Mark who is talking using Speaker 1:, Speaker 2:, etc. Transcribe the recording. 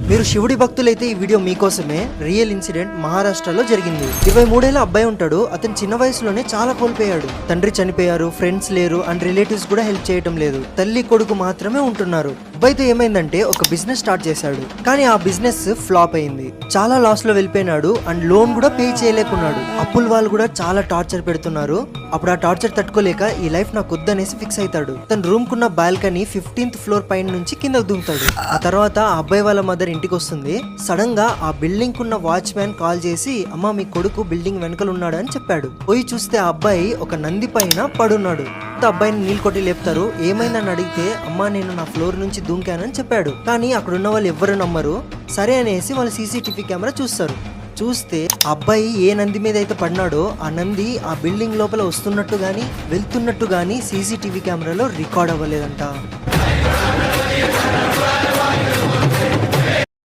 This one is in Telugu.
Speaker 1: మీరు శివుడి భక్తులైతే ఈ వీడియో మీకోసమే. రియల్ ఇన్సిడెంట్ మహారాష్ట్రలో జరిగింది. 23 ఏళ్ల అబ్బాయి ఉంటాడు. అతను చిన్న వయసులోనే చాలా కోల్పోయాడు. తండ్రి చనిపోయారు, ఫ్రెండ్స్ లేరు అండ్ రిలేటివ్స్ కూడా హెల్ప్ చేయడం లేదు. తల్లి కొడుకు మాత్రమే ఉంటున్నారు. అబ్బాయితో ఏమైందంటే ఒక బిజినెస్ స్టార్ట్ చేశాడు. కానీ ఆ బిజినెస్ ఫ్లాప్ అయింది. చాలా లాస్ లో వెళ్ళిపోయినాడు అండ్ లోన్ కూడా పే చేయలేకున్నాడు. అప్పుల వాళ్ళు కూడా చాలా టార్చర్ పెడుతున్నారు. అప్పుడు ఆ టార్చర్ తట్టుకోలేక ఈ లైఫ్ నాకు వద్దనేసి ఫిక్స్ అవుతాడు. తన రూమ్ కున్న బాల్కనీ 15th ఫ్లోర్ పైన నుంచి కిందకు దిగుతాడు. ఆ తర్వాత ఆ అబ్బాయి వాళ్ళ మదర్ ఇంటికి వస్తుంది. సడన్ గా ఆ బిల్డింగ్ కున్న వాచ్మ్యాన్ కాల్ చేసి, అమ్మ మీ కొడుకు బిల్డింగ్ వెనకలు ఉన్నాడు అని చెప్పాడు. పోయి చూస్తే ఆ అబ్బాయి ఒక నంది పైన పడున్నాడు. అబ్బాయిని నీళ్ళు కొట్టి లేపుతారు. ఏమైందని అడిగితే, అమ్మా నేను నా ఫ్లోర్ నుంచి దూకానని చెప్పాడు. కానీ అక్కడ ఉన్న వాళ్ళు ఎవ్వరు నమ్మరు. సరే అనేసి వాళ్ళు సీసీటీవీ కెమెరా చూస్తారు. చూస్తే అబ్బాయి ఏ నంది మీద అయితే పడినాడో ఆ నంది ఆ బిల్డింగ్ లోపల వస్తున్నట్టు గానీ వెళ్తున్నట్టు గానీ సీసీటీవీ కెమెరాలో రికార్డ్ అవ్వలేదంట.